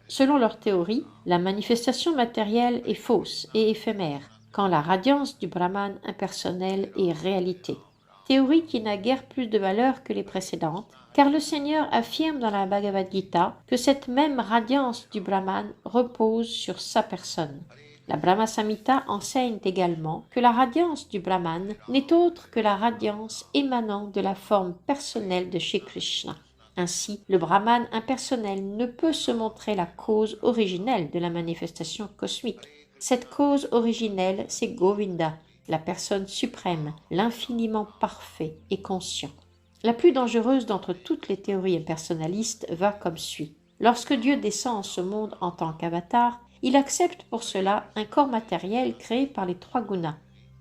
Selon leur théorie, la manifestation matérielle est fausse et éphémère, quand la radiance du Brahman impersonnel est réalité. Théorie qui n'a guère plus de valeur que les précédentes, car le Seigneur affirme dans la Bhagavad Gita que cette même radiance du Brahman repose sur sa personne. La Brahma Samhita enseigne également que la radiance du Brahman n'est autre que la radiance émanant de la forme personnelle de Shri Krishna. Ainsi, le Brahman impersonnel ne peut se montrer la cause originelle de la manifestation cosmique. Cette cause originelle, c'est Govinda, la personne suprême, l'infiniment parfait et conscient. La plus dangereuse d'entre toutes les théories impersonnalistes va comme suit. Lorsque Dieu descend en ce monde en tant qu'avatar, il accepte pour cela un corps matériel créé par les trois gunas.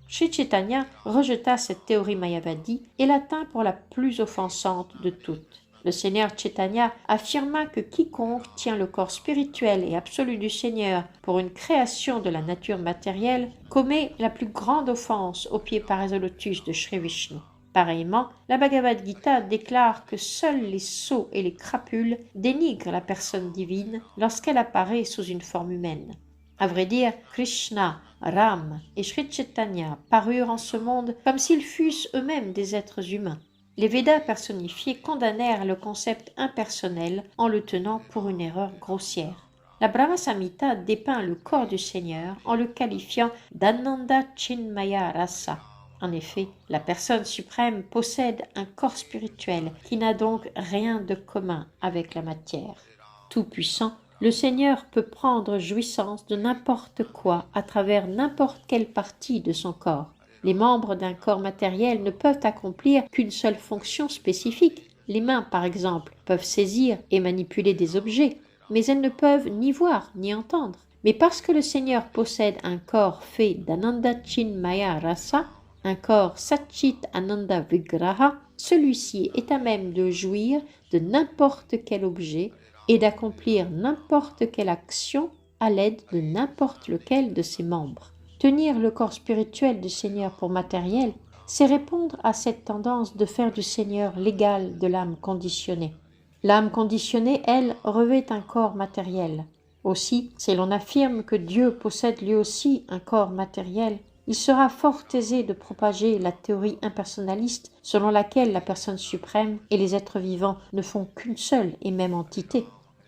Sri Chaitanya rejeta cette théorie mayavadi et la tint pour la plus offensante de toutes. Le Seigneur Chaitanya affirma que quiconque tient le corps spirituel et absolu du Seigneur pour une création de la nature matérielle commet la plus grande offense au pied pareil au lotus de Sri Vishnu. Pareillement, la Bhagavad Gita déclare que seuls les sots et les crapules dénigrent la personne divine lorsqu'elle apparaît sous une forme humaine. À vrai dire, Krishna, Ram et Sri Chaitanya parurent en ce monde comme s'ils fussent eux-mêmes des êtres humains. Les Védas personnifiés condamnèrent le concept impersonnel en le tenant pour une erreur grossière. La Brahma Samhita dépeint le corps du Seigneur en le qualifiant d'Ananda Chinmaya Rasa. En effet, la personne suprême possède un corps spirituel qui n'a donc rien de commun avec la matière. Tout-puissant, le Seigneur peut prendre jouissance de n'importe quoi à travers n'importe quelle partie de son corps. Les membres d'un corps matériel ne peuvent accomplir qu'une seule fonction spécifique. Les mains, par exemple, peuvent saisir et manipuler des objets, mais elles ne peuvent ni voir ni entendre. Mais parce que le Seigneur possède un corps fait d'Ananda Chinmaya Rasa, un corps Satchit Ananda Vigraha, celui-ci est à même de jouir de n'importe quel objet et d'accomplir n'importe quelle action à l'aide de n'importe lequel de ses membres. Tenir le corps spirituel du Seigneur pour matériel, c'est répondre à cette tendance de faire du Seigneur l'égal de l'âme conditionnée. L'âme conditionnée, elle, revêt un corps matériel. Aussi, si l'on affirme que Dieu possède lui aussi un corps matériel, il sera fort aisé de propager la théorie impersonnaliste selon laquelle la personne suprême et les êtres vivants ne font qu'une seule et même entité.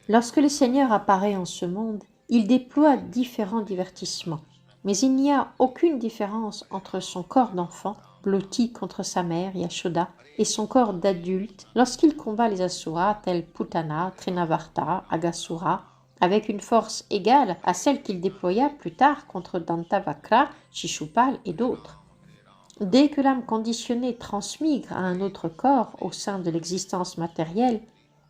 Lorsque le Seigneur apparaît en ce monde, il déploie différents divertissements. Mais il n'y a aucune différence entre son corps d'enfant, blotti contre sa mère Yashoda, et son corps d'adulte lorsqu'il combat les asuras tels Putana, Trinavarta, Agasura, avec une force égale à celle qu'il déploya plus tard contre Dantavakra, Shishupal et d'autres. Dès que l'âme conditionnée transmigre à un autre corps au sein de l'existence matérielle,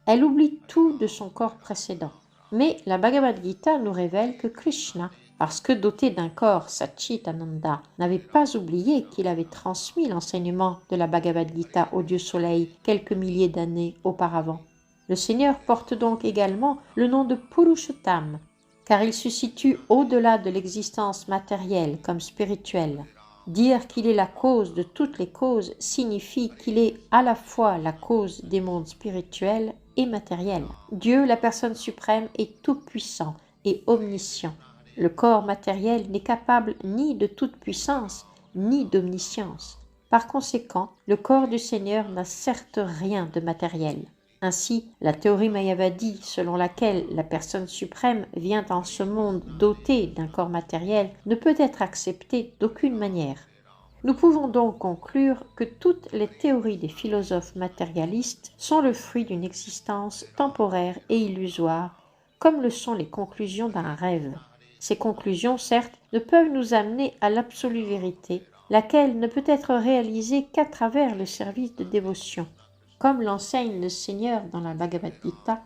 elle oublie tout de son corps précédent. Mais la Bhagavad Gita nous révèle que Krishna, parce que doté d'un corps Satchit Ananda, n'avait pas oublié qu'il avait transmis l'enseignement de la Bhagavad Gita au Dieu Soleil quelques milliers d'années auparavant. Le Seigneur porte donc également le nom de Purushottam, car il se situe au-delà de l'existence matérielle comme spirituelle. Dire qu'il est la cause de toutes les causes signifie qu'il est à la fois la cause des mondes spirituels et matériel. Dieu, la personne suprême, est tout-puissant et omniscient. Le corps matériel n'est capable ni de toute puissance, ni d'omniscience. Par conséquent, le corps du Seigneur n'a certes rien de matériel. Ainsi, la théorie mayavadi selon laquelle la personne suprême vient en ce monde dotée d'un corps matériel ne peut être acceptée d'aucune manière. Nous pouvons donc conclure que toutes les théories des philosophes matérialistes sont le fruit d'une existence temporaire et illusoire, comme le sont les conclusions d'un rêve. Ces conclusions, certes, ne peuvent nous amener à l'absolue vérité, laquelle ne peut être réalisée qu'à travers le service de dévotion. Comme l'enseigne le Seigneur dans la Bhagavad Gita,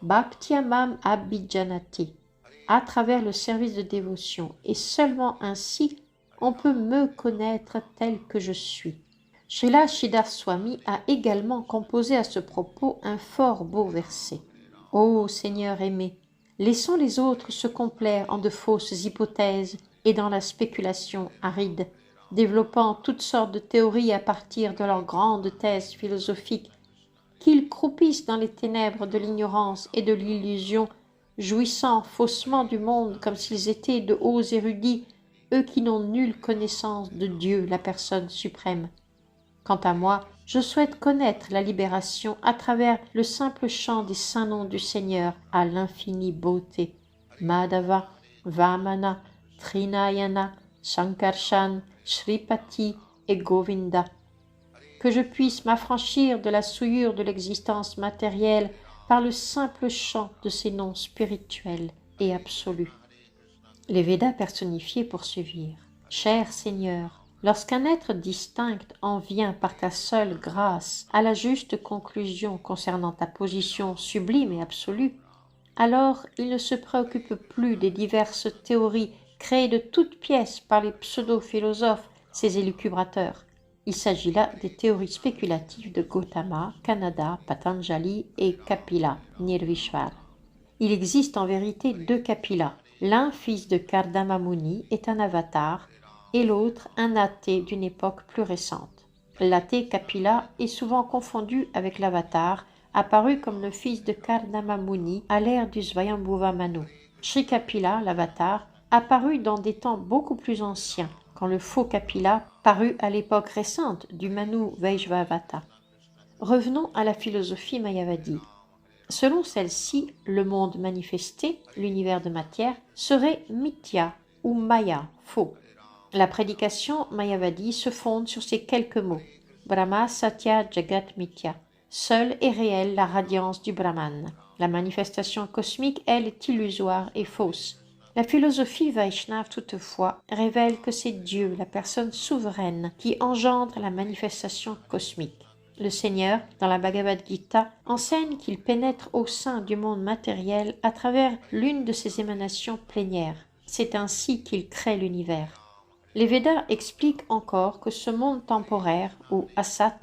Bhaktyamam Abhijanati, à travers le service de dévotion, et seulement ainsi on peut me connaître tel que je suis. Srila Sridhar Swami a également composé à ce propos un fort beau verset. Ô Seigneur aimé, laissons les autres se complaire en de fausses hypothèses et dans la spéculation aride, développant toutes sortes de théories à partir de leurs grandes thèses philosophiques, qu'ils croupissent dans les ténèbres de l'ignorance et de l'illusion, jouissant faussement du monde comme s'ils étaient de hauts érudits, eux qui n'ont nulle connaissance de Dieu, la personne suprême. Quant à moi, je souhaite connaître la libération à travers le simple chant des saints noms du Seigneur à l'infinie beauté. Madhava, Vamana, Trinayana, Shankarshan, Shripati et Govinda. Que je puisse m'affranchir de la souillure de l'existence matérielle par le simple chant de ces noms spirituels et absolus. Les Védas personnifiés poursuivirent. Cher Seigneur, lorsqu'un être distinct en vient par ta seule grâce à la juste conclusion concernant ta position sublime et absolue, alors il ne se préoccupe plus des diverses théories créées de toutes pièces par les pseudo-philosophes, ces élucubrateurs. Il s'agit là des théories spéculatives de Gautama, Kanada, Patanjali et Kapila, Nirvishwar. Il existe en vérité deux Kapilas. L'un, fils de Kardama Muni, est un avatar, et l'autre, un athée d'une époque plus récente. L'athée Kapila est souvent confondu avec l'avatar, apparu comme le fils de Kardama Muni à l'ère du Svayambhuva Manu. Sri Kapila, l'avatar, apparut dans des temps beaucoup plus anciens, quand le faux Kapila parut à l'époque récente du Manu Vaishvavata. Revenons à la philosophie mayavadi. Selon celle-ci, le monde manifesté, l'univers de matière, serait mithya ou maya, faux. La prédication mayavadi se fonde sur ces quelques mots. Brahma Satya Jagat Mithya. Seule est réelle la radiance du Brahman. La manifestation cosmique, elle, est illusoire et fausse. La philosophie Vaishnave, toutefois, révèle que c'est Dieu, la personne souveraine, qui engendre la manifestation cosmique. Le Seigneur, dans la Bhagavad Gita, enseigne qu'il pénètre au sein du monde matériel à travers l'une de ses émanations plénières. C'est ainsi qu'il crée l'univers. Les Védas expliquent encore que ce monde temporaire, ou Asat,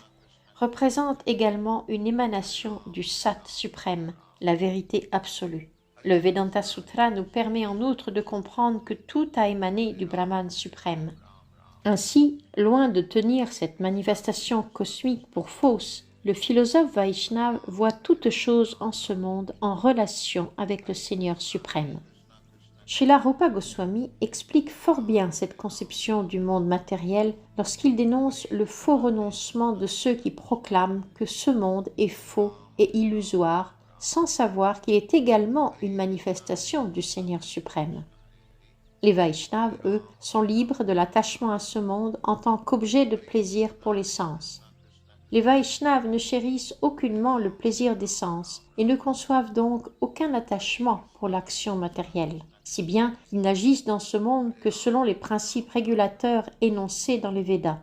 représente également une émanation du Sat suprême, la vérité absolue. Le Vedanta Sutra nous permet en outre de comprendre que tout a émané du Brahman suprême. Ainsi, loin de tenir cette manifestation cosmique pour fausse, le philosophe Vaishnava voit toute chose en ce monde en relation avec le Seigneur suprême. Srila Rupa Goswami explique fort bien cette conception du monde matériel lorsqu'il dénonce le faux renoncement de ceux qui proclament que ce monde est faux et illusoire, sans savoir qu'il est également une manifestation du Seigneur suprême. Les Vaishnavas, eux, sont libres de l'attachement à ce monde en tant qu'objet de plaisir pour les sens. Les Vaishnavas ne chérissent aucunement le plaisir des sens et ne conçoivent donc aucun attachement pour l'action matérielle, si bien qu'ils n'agissent dans ce monde que selon les principes régulateurs énoncés dans les Védas.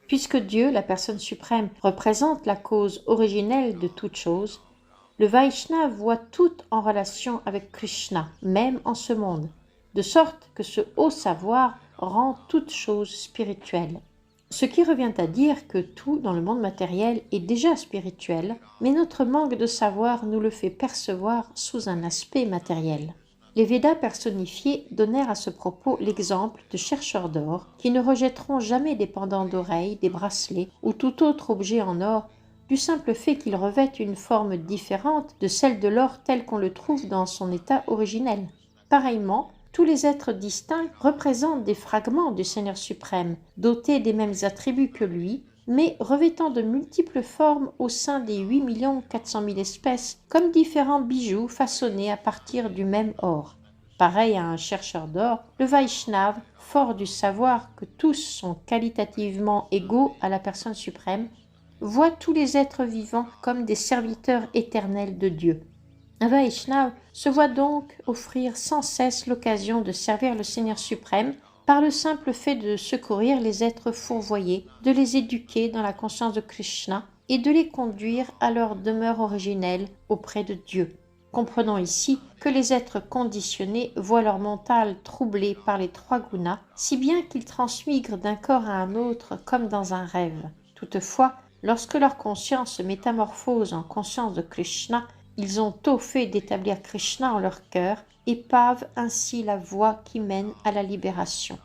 Puisque Dieu, la personne suprême, représente la cause originelle de toute chose, le Vaishnava voit tout en relation avec Krishna, même en ce monde, de sorte que ce haut savoir rend toute chose spirituelle. Ce qui revient à dire que tout dans le monde matériel est déjà spirituel, mais notre manque de savoir nous le fait percevoir sous un aspect matériel. Les Védas personnifiés donnèrent à ce propos l'exemple de chercheurs d'or qui ne rejetteront jamais des pendants d'oreilles, des bracelets ou tout autre objet en or du simple fait qu'il revêt une forme différente de celle de l'or tel qu'on le trouve dans son état originel. Pareillement, tous les êtres distincts représentent des fragments du Seigneur suprême, dotés des mêmes attributs que lui, mais revêtant de multiples formes au sein des 8 400 000 espèces, comme différents bijoux façonnés à partir du même or. Pareil à un chercheur d'or, le Vaishnav, fort du savoir que tous sont qualitativement égaux à la personne suprême, voit tous les êtres vivants comme des serviteurs éternels de Dieu. Un Vaishnav se voit donc offrir sans cesse l'occasion de servir le Seigneur suprême par le simple fait de secourir les êtres fourvoyés, de les éduquer dans la conscience de Krishna et de les conduire à leur demeure originelle auprès de Dieu. Comprenons ici que les êtres conditionnés voient leur mental troublé par les 3 gunas, si bien qu'ils transmigrent d'un corps à un autre comme dans un rêve. Toutefois, lorsque leur conscience se métamorphose en conscience de Krishna, ils ont tôt fait d'établir Krishna en leur cœur et pavent ainsi la voie qui mène à la libération.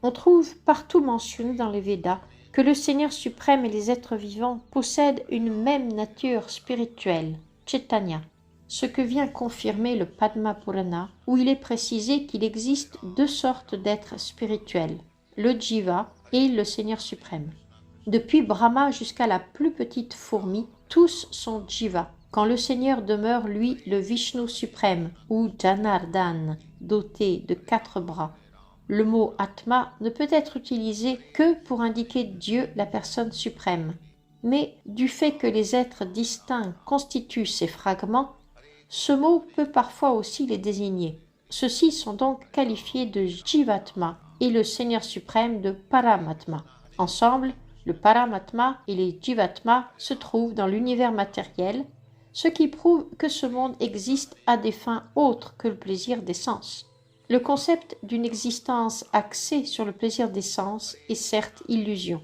On trouve partout mentionné dans les Védas que le Seigneur suprême et les êtres vivants possèdent une même nature spirituelle, Chaitanya, ce que vient confirmer le Padma Purana, où il est précisé qu'il existe 2 sortes d'êtres spirituels, le Jiva et le Seigneur suprême. Depuis Brahma jusqu'à la plus petite fourmi, tous sont Jiva, quand le Seigneur demeure, lui, le Vishnu suprême, ou Janardhan, doté de 4 bras. Le mot Atma ne peut être utilisé que pour indiquer Dieu, la personne suprême. Mais du fait que les êtres distincts constituent ces fragments, ce mot peut parfois aussi les désigner. Ceux-ci sont donc qualifiés de Jivatma et le Seigneur suprême de Paramatma. Ensemble, le Paramatma et les Jivatma se trouvent dans l'univers matériel, ce qui prouve que ce monde existe à des fins autres que le plaisir des sens. Le concept d'une existence axée sur le plaisir des sens est certes illusion,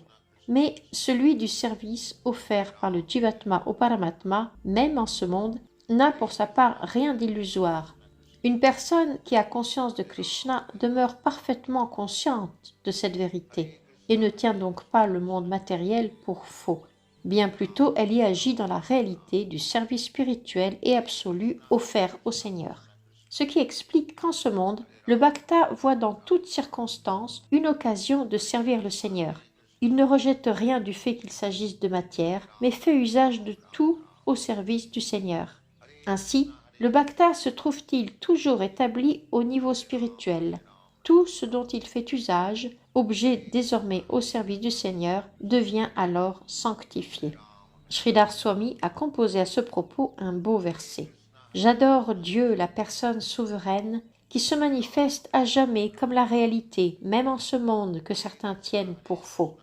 mais celui du service offert par le Jivatma au Paramatma, même en ce monde, n'a pour sa part rien d'illusoire. Une personne qui a conscience de Krishna demeure parfaitement consciente de cette vérité et ne tient donc pas le monde matériel pour faux. Bien plutôt, elle y agit dans la réalité du service spirituel et absolu offert au Seigneur. Ce qui explique qu'en ce monde, le Bhakta voit dans toutes circonstances une occasion de servir le Seigneur. Il ne rejette rien du fait qu'il s'agisse de matière, mais fait usage de tout au service du Seigneur. Ainsi, le Bhakta se trouve-t-il toujours établi au niveau spirituel. Tout ce dont il fait usage, objet désormais au service du Seigneur, devient alors sanctifié. Sridhar Swami a composé à ce propos un beau verset. « J'adore Dieu, la personne souveraine, qui se manifeste à jamais comme la réalité, même en ce monde que certains tiennent pour faux.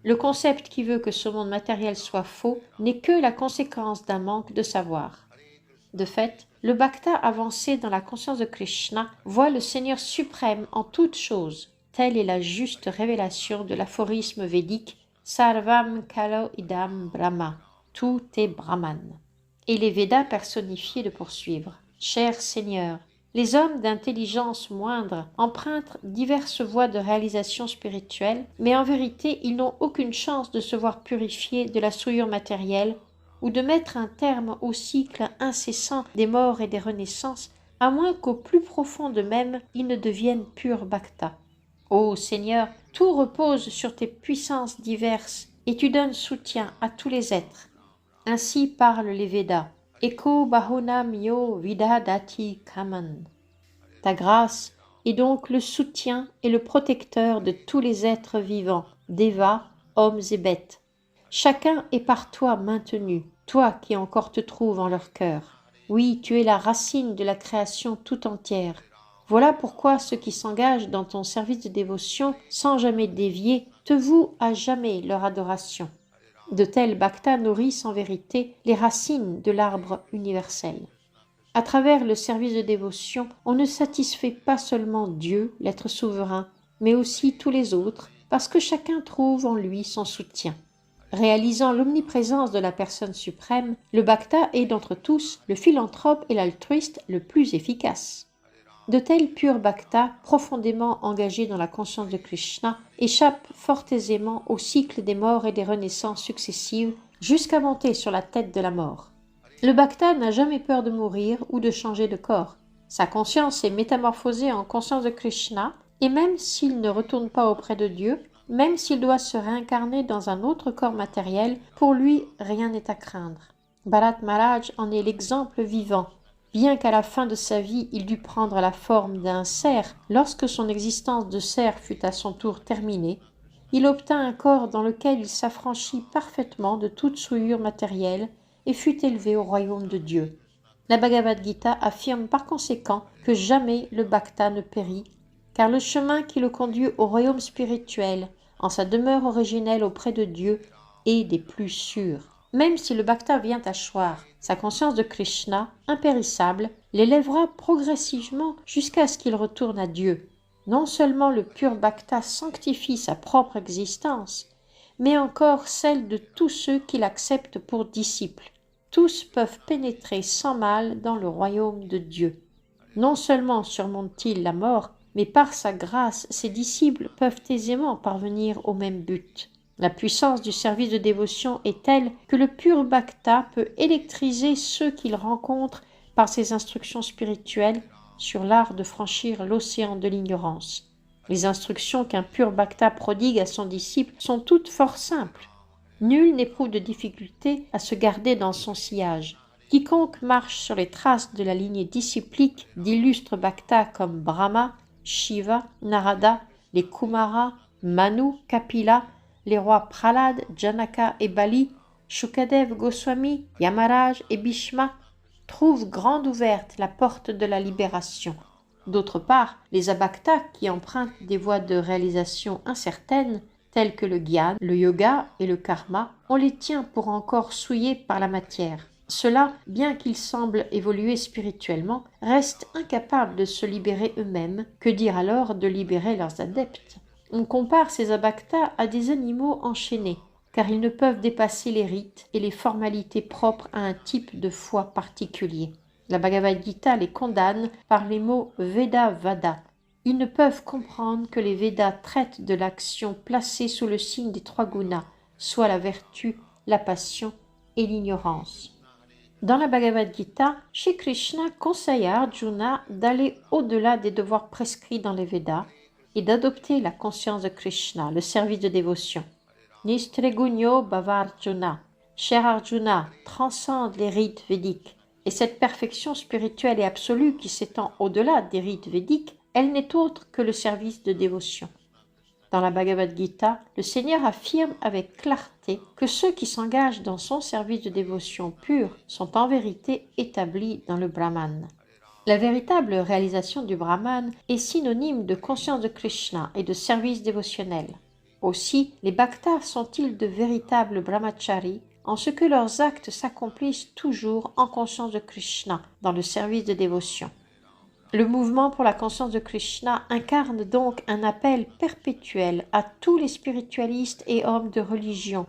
Le concept qui veut que ce monde matériel soit faux n'est que la conséquence d'un manque de savoir. De fait, le Bhakta avancé dans la conscience de Krishna voit le Seigneur suprême en toutes choses. Telle est la juste révélation de l'aphorisme védique Sarvam Kalo Idam Brahma. Tout est Brahman. Et les Védas personnifiés de poursuivre. Cher Seigneur, les hommes d'intelligence moindre empruntent diverses voies de réalisation spirituelle, mais en vérité ils n'ont aucune chance de se voir purifiés de la souillure matérielle ou de mettre un terme au cycle incessant des morts et des renaissances, à moins qu'au plus profond d'eux-mêmes, ils ne deviennent pur bhakta. Ô Seigneur, tout repose sur tes puissances diverses, et tu donnes soutien à tous les êtres. Ainsi parlent les Védas. Eko bahunam yo vidadati kaman. Ta grâce est donc le soutien et le protecteur de tous les êtres vivants, dévas, hommes et bêtes. Chacun est par toi maintenu, toi qui encore te trouves en leur cœur. Oui, tu es la racine de la création tout entière. Voilà pourquoi ceux qui s'engagent dans ton service de dévotion, sans jamais dévier, te vouent à jamais leur adoration. De tels bhaktas nourrissent en vérité les racines de l'arbre universel. À travers le service de dévotion, on ne satisfait pas seulement Dieu, l'être souverain, mais aussi tous les autres, parce que chacun trouve en lui son soutien. Réalisant l'omniprésence de la personne suprême, le bhakta est d'entre tous le philanthrope et l'altruiste le plus efficace. De tels purs bhaktas, profondément engagés dans la conscience de Krishna, échappent fort aisément au cycle des morts et des renaissances successives jusqu'à monter sur la tête de la mort. Le Bhakta n'a jamais peur de mourir ou de changer de corps. Sa conscience est métamorphosée en conscience de Krishna, et même s'il ne retourne pas auprès de Dieu, même s'il doit se réincarner dans un autre corps matériel, pour lui, rien n'est à craindre. Bharat Maharaj en est l'exemple vivant. Bien qu'à la fin de sa vie, il dut prendre la forme d'un cerf, lorsque son existence de cerf fut à son tour terminée, il obtint un corps dans lequel il s'affranchit parfaitement de toute souillure matérielle et fut élevé au royaume de Dieu. La Bhagavad Gita affirme par conséquent que jamais le bhakta ne périt, car le chemin qui le conduit au royaume spirituel, en sa demeure originelle auprès de Dieu, est des plus sûrs. Même si le bhakta vient à choir, sa conscience de Krishna, impérissable, l'élèvera progressivement jusqu'à ce qu'il retourne à Dieu. Non seulement le pur bhakta sanctifie sa propre existence, mais encore celle de tous ceux qui l'acceptent pour disciples. Tous peuvent pénétrer sans mal dans le royaume de Dieu. Non seulement surmontent-ils la mort, mais par sa grâce, ses disciples peuvent aisément parvenir au même but. La puissance du service de dévotion est telle que le pur bhakta peut électriser ceux qu'il rencontre par ses instructions spirituelles sur l'art de franchir l'océan de l'ignorance. Les instructions qu'un pur bhakta prodigue à son disciple sont toutes fort simples. Nul n'éprouve de difficulté à se garder dans son sillage. Quiconque marche sur les traces de la lignée disciplique d'illustres bhaktas comme Brahma, Shiva, Narada, les Kumara, Manu, Kapila, les rois Prahlad, Janaka et Bali, Shukadev Goswami, Yamaraj et Bhishma, trouve grande ouverte la porte de la libération. D'autre part, les abhaktas qui empruntent des voies de réalisation incertaines, telles que le gyan, le yoga et le karma, on les tient pour encore souillés par la matière. Ceux-là, bien qu'ils semblent évoluer spirituellement, restent incapables de se libérer eux-mêmes, que dire alors de libérer leurs adeptes? On compare ces abhaktas à des animaux enchaînés, car ils ne peuvent dépasser les rites et les formalités propres à un type de foi particulier. La Bhagavad Gita les condamne par les mots Veda-Vada. Ils ne peuvent comprendre que les Védas traitent de l'action placée sous le signe des trois gunas, soit la vertu, la passion et l'ignorance. Dans la Bhagavad Gita, Shri Krishna conseille à Arjuna d'aller au-delà des devoirs prescrits dans les Védas et d'adopter la conscience de Krishna, le service de dévotion. Nistregunyo Bhavarjuna, cher Arjuna, transcende les rites védiques, et cette perfection spirituelle et absolue qui s'étend au-delà des rites védiques, elle n'est autre que le service de dévotion. Dans la Bhagavad Gita, le Seigneur affirme avec clarté que ceux qui s'engagent dans son service de dévotion pure sont en vérité établis dans le Brahman. La véritable réalisation du Brahman est synonyme de conscience de Krishna et de service dévotionnel. Aussi, les bhaktas sont-ils de véritables brahmacharis en ce que leurs actes s'accomplissent toujours en conscience de Krishna dans le service de dévotion. Le mouvement pour la conscience de Krishna incarne donc un appel perpétuel à tous les spiritualistes et hommes de religion,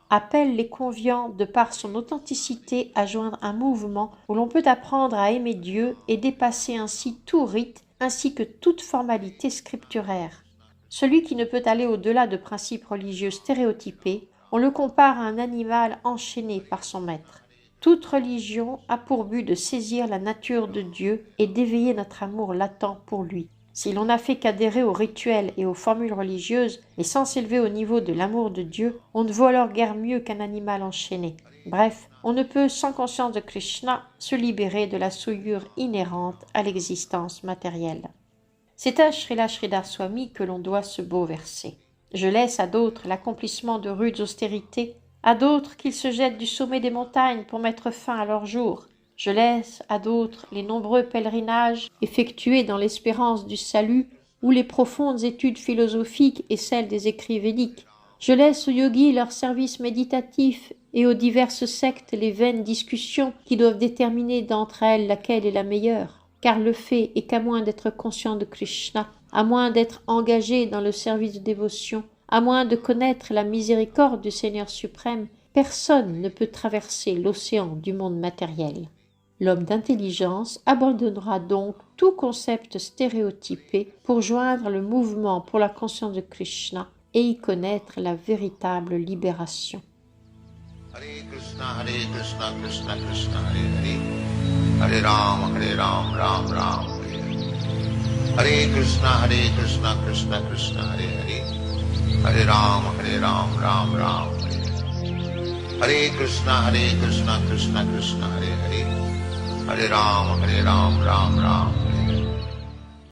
appelle les conviants de par son authenticité à joindre un mouvement où l'on peut apprendre à aimer Dieu et dépasser ainsi tout rite ainsi que toute formalité scripturaire. Celui qui ne peut aller au-delà de principes religieux stéréotypés, on le compare à un animal enchaîné par son maître. Toute religion a pour but de saisir la nature de Dieu et d'éveiller notre amour latent pour lui. Si l'on n'a fait qu'adhérer aux rituels et aux formules religieuses, mais sans s'élever au niveau de l'amour de Dieu, on ne vaut alors guère mieux qu'un animal enchaîné. Bref, on ne peut, sans conscience de Krishna, se libérer de la souillure inhérente à l'existence matérielle. C'est à Srila Sridhar Swami que l'on doit ce beau verset. Je laisse à d'autres l'accomplissement de rudes austérités, à d'autres qu'ils se jettent du sommet des montagnes pour mettre fin à leur jour. Je laisse à d'autres les nombreux pèlerinages effectués dans l'espérance du salut ou les profondes études philosophiques et celles des écrits védiques. Je laisse aux yogis leurs services méditatifs et aux diverses sectes les vaines discussions qui doivent déterminer d'entre elles laquelle est la meilleure. Car le fait est qu'à moins d'être conscient de Krishna, à moins d'être engagé dans le service de dévotion, à moins de connaître la miséricorde du Seigneur suprême, personne ne peut traverser l'océan du monde matériel. L'homme d'intelligence abandonnera donc tout concept stéréotypé pour joindre le mouvement pour la conscience de Krishna et y connaître la véritable libération. Hare Krishna, Krishna Krishna, Hare Hare, Hare Ram, Ram Ram, Hare Hare. Hare Krishna, Krishna Krishna, Hare Hare, Hare Ram, Ram Ram, Hare Hare. Hare Krishna, Krishna Krishna, Hare Hare, Hare Ram, Ram Ram, Hare Hare.